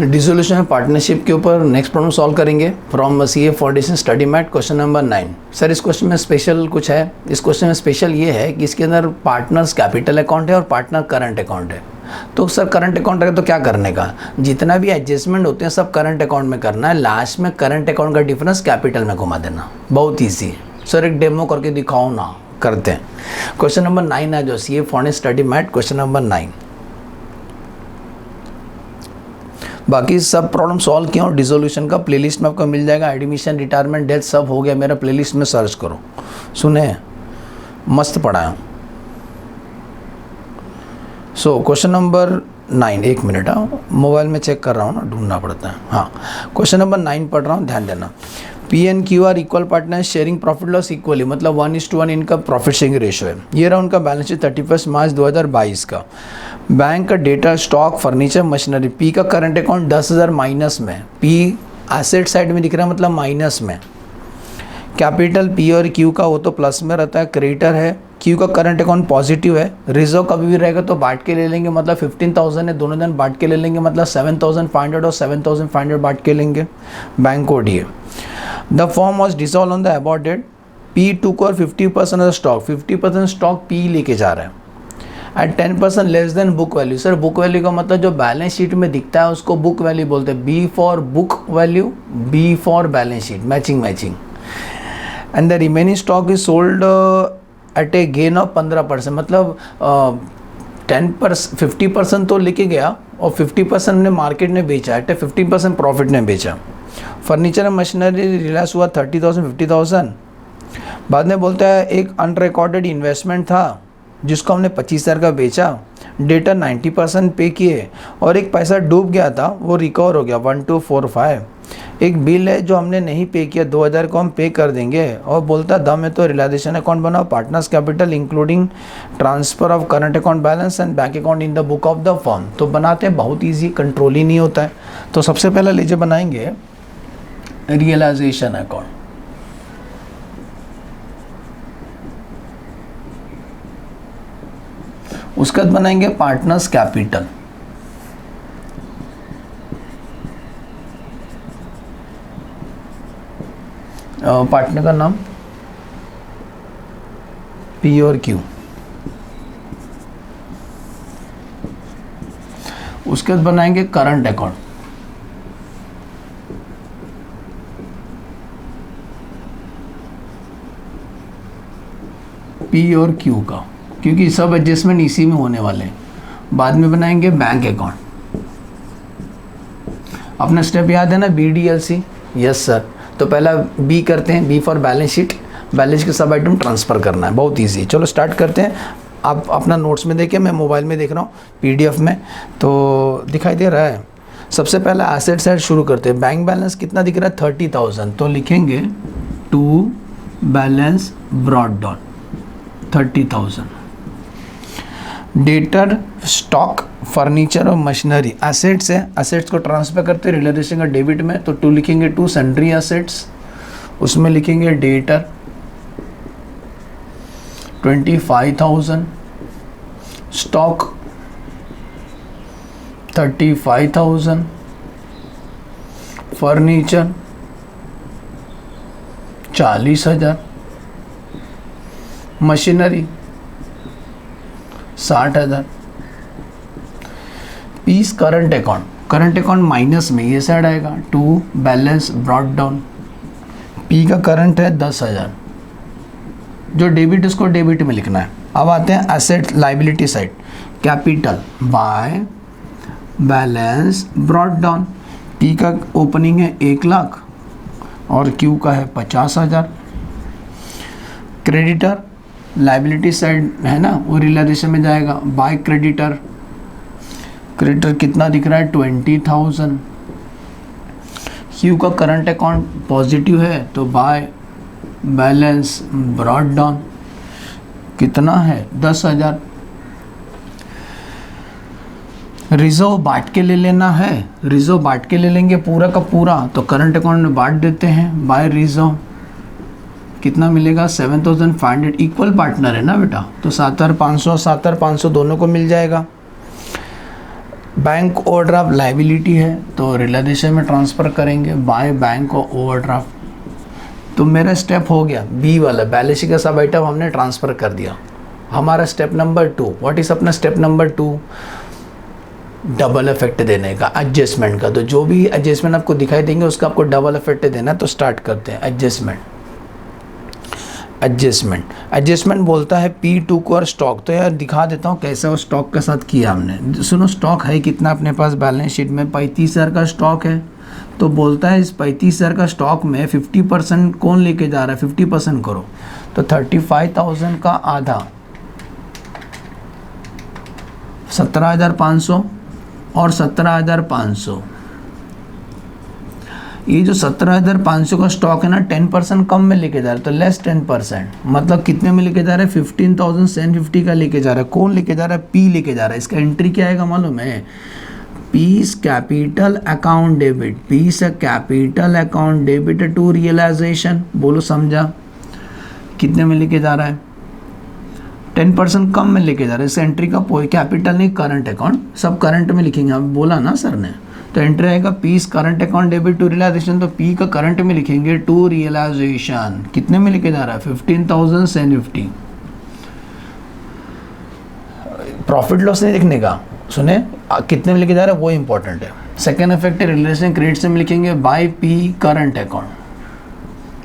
Dissolution of partnership के ऊपर next problem solve करेंगे from CA foundation study mat question number 9। Sir इस क्वेश्चन में स्पेशल कुछ है। इस क्वेश्चन में स्पेशल ये है कि इसके अंदर पार्टनर्स कैपिटल अकाउंट है और पार्टनर करंट अकाउंट है। तो सर करंट अकाउंट है तो क्या करने का, जितना भी एडजस्टमेंट होते हैं सब करंट अकाउंट में करना है, लास्ट में करंट अकाउंट का डिफरेंस कैपिटल में घुमा देना। बहुत ईजी। सर एक डेमो करके दिखाओ ना, करते हैं। क्वेश्चन नंबर 9 है जो CA foundation study mat question number 9। बाकी सब प्रॉब्लम सॉल्व किया और डिसोल्यूशन का प्लेलिस्ट में आपको मिल जाएगा। एडमिशन, रिटायरमेंट, डेथ सब हो गया मेरा प्लेलिस्ट में, सर्च करो। सुने मस्त पढ़ाया। सो क्वेश्चन नंबर 9, एक मिनट, हाँ मोबाइल में चेक कर रहा हूँ ना, ढूंढना पड़ता है। हाँ क्वेश्चन नंबर 9 पढ़ रहा हूँ, ध्यान देना। P and Q R equal partner sharing profit loss equally, मतलब 1:1 इनका प्रॉफिट शेयरिंग रेशियो है। ये रहा उनका बैलेंस शीट 31 मार्च 2022 का। बैंक का data, stock, furniture, machinery. P का करंट अकाउंट 10,000 माइनस में, पी एसेट साइड में दिख रहा है मतलब माइनस में। कैपिटल पी और क्यू का वो तो प्लस में रहता है, क्रेडिटर है। क्यू का करंट अकाउंट पॉजिटिव है। रिजर्व कभी भी रहेगा तो बांट के ले लेंगे, मतलब 15,000 है, दोनों दिन बांट के ले लेंगे, मतलब 7,500 और 7,500 बांट के लेंगे। बैंक कोड ये। The form was dissolve on the about date. पी टुक और 50% ऑफ स्टॉक, 50% स्टॉक पी लेके जा रहा है at 10% less than book value. Sir book value का मतलब जो बैलेंस शीट में दिखता है उसको बुक वैल्यू बोलते हैं। B for book value, B for balance sheet, matching matching. And the remaining stock is sold at a gain of 15%, मतलब 50% तो लेके गया और 50% ने मार्केट ने बेचा, एट ए 50% प्रॉफिट ने बेचा। फर्नीचर एंड मशीनरी रिलायंस हुआ 30,000 50,000। बाद में बोलता है एक अनरिकॉर्डेड इन्वेस्टमेंट था जिसको हमने 25,000 का बेचा, डेटा 90% पे किए और एक पैसा डूब गया था वो रिकवर हो गया 1245। एक बिल है जो हमने नहीं पे किया 2,000 को हम पे कर देंगे और बोलता दम है तो रियलाइजेशन अकाउंट बनाओ, partners capital including transfer of current account balance and bank account in the book of the firm. तो बनाते हैं, बहुत ईजी, कंट्रोल ही नहीं होता है। तो सबसे पहले लीजिए बनाएंगे रियलाइजेशन अकाउंट। उसके बाद बनाएंगे पार्टनर्स कैपिटल। पार्टनर का नाम पी और क्यू। उसके बाद बनाएंगे करंट अकाउंट। पी और क्यू का, क्योंकि सब एडजस्टमेंट इसी में होने वाले हैं। बाद में बनाएंगे बैंक अकाउंट। अपना स्टेप याद है ना, BDLC? Yes sir. तो पहला बी करते हैं, B for balance sheet, balance के सब आइटम ट्रांसफ़र करना है, बहुत इजी। चलो स्टार्ट करते हैं। आप अपना नोट्स में देखिए, मैं मोबाइल में देख रहा हूँ PDF में, तो दिखाई दे रहा है। सबसे पहला एसेट साइड शुरू करते हैं। बैंक बैलेंस कितना दिख रहा है? 30,000। तो लिखेंगे to balance brought down 30,000। Debtor, stock, furniture और मशीनरी एसेट्स है, एसेट्स को ट्रांसफर करते हैं रियलाइजेशन का डेबिट में, तो टू लिखेंगे टू सन्ड्री एसेट्स, उसमें लिखेंगे debtor 25,000, stock 35,000, furniture 40,000, machinery 60,000। P's current account, current account minus में ये साइड आएगा, to balance brought down. P का करंट है 10,000, जो डेबिट उसको डेबिट में लिखना है। अब आते हैं asset liability side. Capital by balance brought down. P का ओपनिंग है 1 लाख और क्यू का है 50,000। क्रेडिटर लाइबिलिटी साइड है ना, वो रियलाइजेशन में जाएगा। बाय क्रेडिटर, क्रेडिटर कितना दिख रहा है? 20,000। क्यू का करंट अकाउंट पॉजिटिव है तो बाय बैलेंस ब्रॉट डाउन कितना है? 10,000। रिजर्व बांट के ले लेना है, रिजर्व बांट के ले लेंगे पूरा का पूरा, तो करंट अकाउंट में बांट देते हैं बाय रिजर्व। कितना मिलेगा? 7,500। इक्वल पार्टनर है ना बेटा, तो 7,500 7,500 दोनों को मिल जाएगा। बैंक ओवरड्राफ्ट लाइबिलिटी है तो रियलाइजेशन में ट्रांसफ़र करेंगे बाय बैंक ओवरड्राफ्ट। तो मेरा स्टेप हो गया बी वाला, बैलेंस शीट का सब आइटम हमने ट्रांसफ़र कर दिया। हमारा स्टेप नंबर 2, व्हाट इज़ अपना स्टेप नंबर 2? डबल इफेक्ट देने का, एडजस्टमेंट का। तो जो भी एडजस्टमेंट आपको दिखाई देंगे उसका आपको डबल इफेक्ट देना है। तो स्टार्ट करते हैं एडजस्टमेंट बोलता है P2 को और स्टॉक। तो यार दिखा देता हूँ कैसे वो स्टॉक के साथ किया हमने। सुनो, स्टॉक है कितना अपने पास बैलेंस शीट में? 35,000 का स्टॉक है। तो बोलता है इस 35,000 का स्टॉक में 50% कौन लेके जा रहा है? 50% करो। तो 35,000 का आधा 17,500 और 17,500। ये जो 17,500 का स्टॉक है ना 10% कम में लेके जा रहा है, तो लेस 10%। मतलब कितने में लेके जा रहा है? 15,750 का लेके जा रहा है। कौन लेके जा रहा है? पी लेके जा रहा है। इसका एंट्री क्या आएगा मालूम है? P's capital account debit, P's capital account debit to realisation. बोलो समझा? कितने में लेके जा रहा है? 10% कम में लेके जा रहा है। इस एंट्री का कैपिटल नहीं, करंट अकाउंट, सब करंट में लिखेंगे। आप बोला ना सर ने, तो एंट्री आएगा P's current account debit to realisation. तो पी का करंट में लिखेंगे टू रियलाइजेशन। कितने में लेके जा रहा है? 15,750। प्रॉफिट लॉस नहीं लिखने का, सुने कितने में लेके जा रहा है वो इंपॉर्टेंट है। सेकेंड इफेक्ट रिलेशन क्रेडिट से में लिखेंगे बाय पी करंट अकाउंट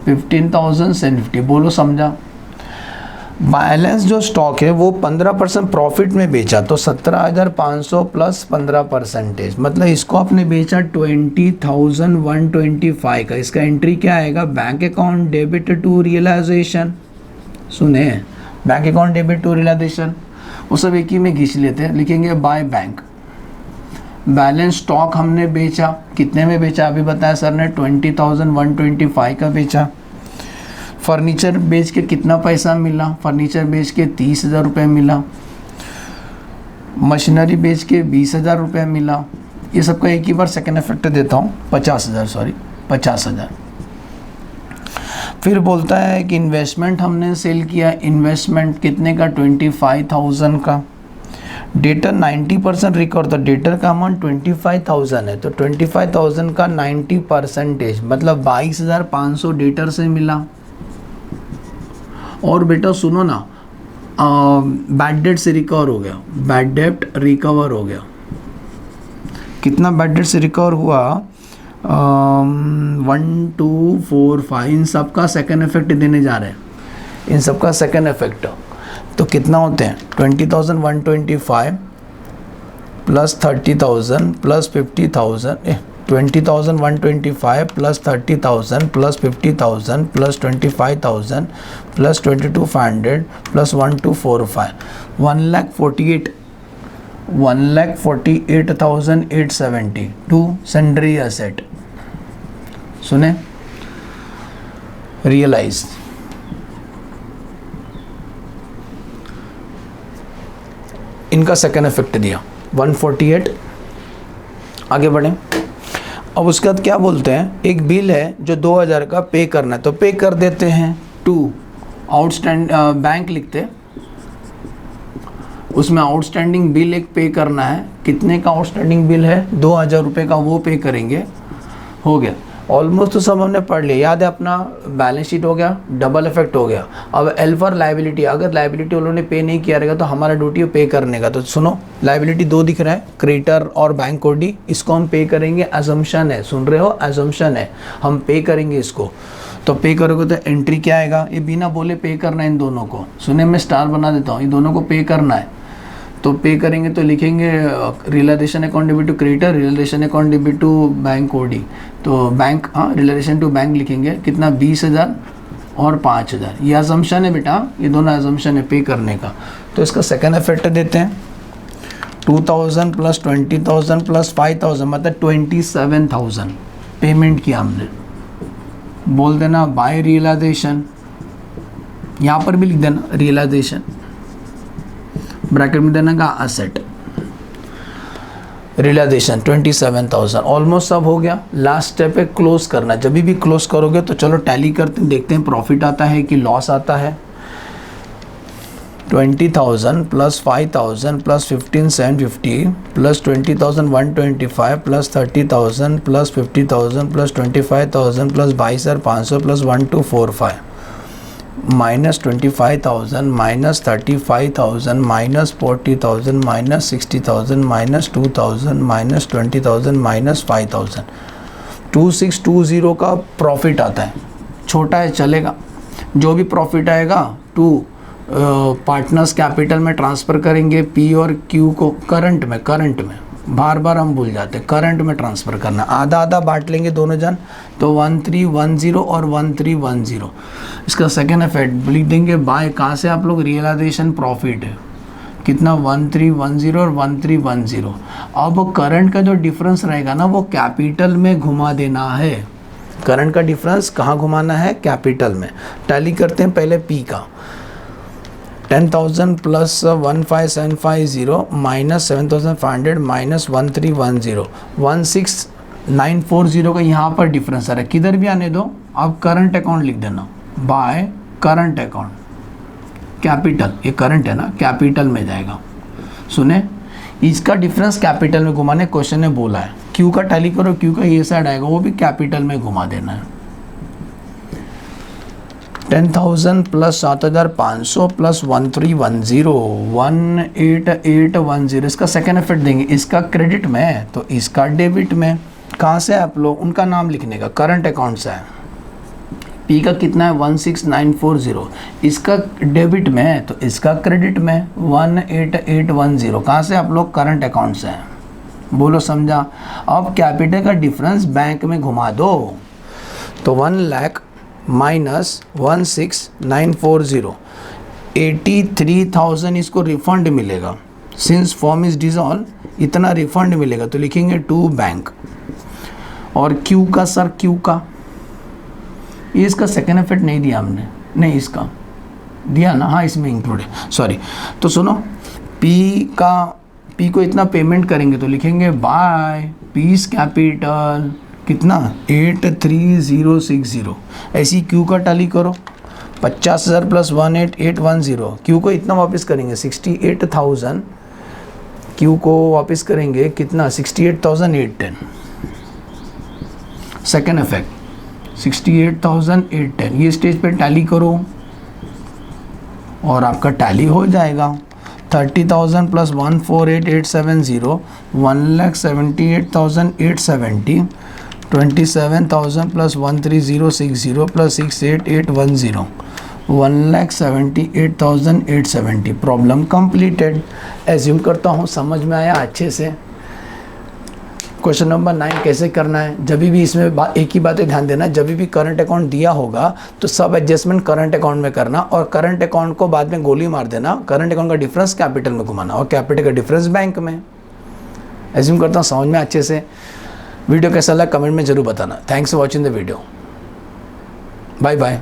15,750। बोलो समझा? बैलेंस जो स्टॉक है वो 15% प्रॉफिट में बेचा, तो 17,500 प्लस 15%, मतलब इसको आपने बेचा 20,125 का। इसका एंट्री क्या आएगा? Bank account debit to realisation. सुने, bank account debit to realisation वो सब एक ही में घिस लेते हैं। लिखेंगे बाय बैंक। बैलेंस स्टॉक हमने बेचा, कितने में बेचा अभी बताया सर ने? 20,125 का बेचा। फर्नीचर बेच के कितना पैसा मिला? फर्नीचर बेच के 30,000 रुपये मिला। मशीनरी बेच के 20,000 रुपये मिला। ये सबका एक ही बार सेकेंड इफेक्ट देता हूँ, 50,000। फिर बोलता है कि इन्वेस्टमेंट हमने सेल किया। इन्वेस्टमेंट कितने का? 25,000 का। डेटर 90% रिकवर, तो डेटर का अमाउंट 25,000 है। तो 25,000 का 90%, मतलब 22,500 डेटर से मिला। और बेटा सुनो ना, बैड डेट से रिकवर हो गया। बैड डेट रिकवर हो गया। कितना बैड डेट से रिकवर हुआ? 1, 2, 4, 5। इन सब का सेकेंड इफेक्ट देने जा रहे हैं। इन सब का सेकेंड इफेक्ट तो कितना होते हैं? 20,125 plus 30,000 plus 50,000, 20,125 plus 30,000 plus 50,000 plus 25,000 plus 22,500 plus 1,245, 1,48,870 to sundry asset. सुने, रियलाइज। इनका सेकेंड इफेक्ट दिया 148। आगे बढ़ें। अब उसके बाद क्या बोलते हैं? एक बिल है जो 2,000 का पे करना है, तो पे कर देते हैं। टू बैंक लिखते, उसमें आउटस्टैंडिंग बिल एक पे करना है। कितने का आउटस्टैंडिंग बिल है? 2,000 रुपये का, वो पे करेंगे। हो गया। ऑलमोस्ट तो सब हमने पढ़ लिया। याद है अपना बैलेंस शीट हो गया, डबल इफेक्ट हो गया। अब एल फॉर लाइबिलिटी, अगर लाइबिलिटी उन्होंने पे नहीं किया रहेगा तो हमारा ड्यूटी है पे करने का। तो सुनो, लाइबिलिटी 2 दिख रहा है, क्रेडिटर और बैंक ओडी। इसको हम पे करेंगे, अजम्पशन है, सुन रहे हो, अजम्पशन है, हम पे करेंगे इसको। तो पे करोगे तो एंट्री क्या आएगा? ये बिना बोले पे करना है इन दोनों को। सुने, मैं स्टार बना देता हूँ, इन दोनों को पे करना है। तो पे करेंगे तो लिखेंगे realisation account debit to creditor, realisation account debit to bank OD. तो बैंक, हाँ, रियलाइजेशन टू बैंक लिखेंगे। कितना? 20,000 और 5,000। ये अजम्पशन है बेटा, ये दोनों अजम्पशन है पे करने का। तो इसका सेकेंड इफेक्ट देते हैं 2,000 प्लस 20,000 प्लस 5,000, मतलब 27,000 पेमेंट किया हमने। बोल देना बाय रियलाइजेशन, यहाँ पर भी लिख देना रियलाइजेशन, ब्रैकेट में देना का असेट। रियलाइजेशन 27,000। ऑलमोस्ट सब हो गया। लास्ट स्टेप है क्लोज करना। जब भी क्लोज करोगे तो चलो टैली करते हैं, देखते हैं प्रॉफिट आता है कि लॉस आता है। 20,000 plus 5,000 plus 15,750 plus 20,000 125 plus 30,000 plus 50,000 plus 25,000 plus 22,500 plus 1245 minus 25,000 minus 35,000 minus 40,000 minus 60,000 minus 2,000 minus 20,000 minus 5,000 2620 का प्रॉफिट आता है। छोटा है चलेगा, जो भी प्रॉफिट आएगा टू पार्टनर्स कैपिटल में ट्रांसफ़र करेंगे। पी और क्यू को करंट में बार बार हम भूल जाते हैं, करंट में ट्रांसफ़र करना। आधा आधा बांट लेंगे दोनों जन, तो 1310 और 1310। इसका सेकेंड इफेक्ट लिख देंगे बाय, कहाँ से आप लोग, रियलाइजेशन प्रॉफिट है कितना 1310 और 1310। अब करंट का जो डिफरेंस रहेगा ना वो कैपिटल में घुमा देना है। करंट का डिफरेंस कहाँ घुमाना है, कैपिटल में। टैली करते हैं पहले पी का, 10,000 प्लस 15,750 माइनस 7,500 माइनस 1310 16,940 का यहाँ पर डिफरेंस आ रहा है। किधर भी आने दो, अब करंट अकाउंट लिख देना बाय करंट अकाउंट कैपिटल, ये करंट है ना, कैपिटल में जाएगा। सुने, इसका डिफरेंस कैपिटल में घुमाने क्वेश्चन ने बोला है। क्यू का टैली करो, क्यू का ये साइड आएगा वो भी कैपिटल में घुमा देना है। 10,000 प्लस 7,500 प्लस 1310 18810। इसका सेकेंड इफेक्ट देंगे, इसका क्रेडिट में तो इसका डेबिट में। कहाँ से आप लोग उनका नाम लिखने का, करंट अकाउंट से है। पी का कितना है 16,940, इसका डेबिट में तो इसका क्रेडिट में 18810। कहाँ से आप लोग, करंट अकाउंट से है। बोलो समझा। अब कैपिटल का डिफरेंस बैंक में घुमा दो, तो 1 लाख माइनस 16,940 83,000 इसको रिफंड मिलेगा। सिंस फॉर्म इज डिसॉल्व, इतना रिफंड मिलेगा तो लिखेंगे टू बैंक। और क्यू का सर, क्यू का ये इसका सेकेंड इफेक्ट नहीं दिया हमने, नहीं इसका दिया ना, हाँ इसमें इंक्लूड है, सॉरी। तो सुनो, पी को इतना पेमेंट करेंगे तो लिखेंगे बाय पीस कैपिटल कितना 83,060। ऐसी क्यू का टैली करो, 50,000 प्लस 18810। क्यू को इतना वापस करेंगे 68,000, क्यू को वापस करेंगे कितना 68,810। Second effect 68,810। ये स्टेज पे टैली करो और आपका टैली हो जाएगा। 30,000 plus 148,870 1,78,870 27,000 plus 13060 plus 68,810 1,78,870। Problem completed. Assume करता हूँ समझ में आया अच्छे से। क्वेश्चन नंबर 9 कैसे करना है, जब भी इसमें एक ही बातें ध्यान देना, जब भी करंट अकाउंट दिया होगा तो सब एडजस्टमेंट करंट अकाउंट में करना और करंट अकाउंट को बाद में गोली मार देना। करंट अकाउंट का डिफरेंस कैपिटल में घुमाना और कैपिटल का डिफरेंस बैंक में। एज्यूम करता हूँ समझ में अच्छे से। वीडियो कैसा लगा कमेंट में ज़रूर बताना। Thanks for watching the video. Bye bye.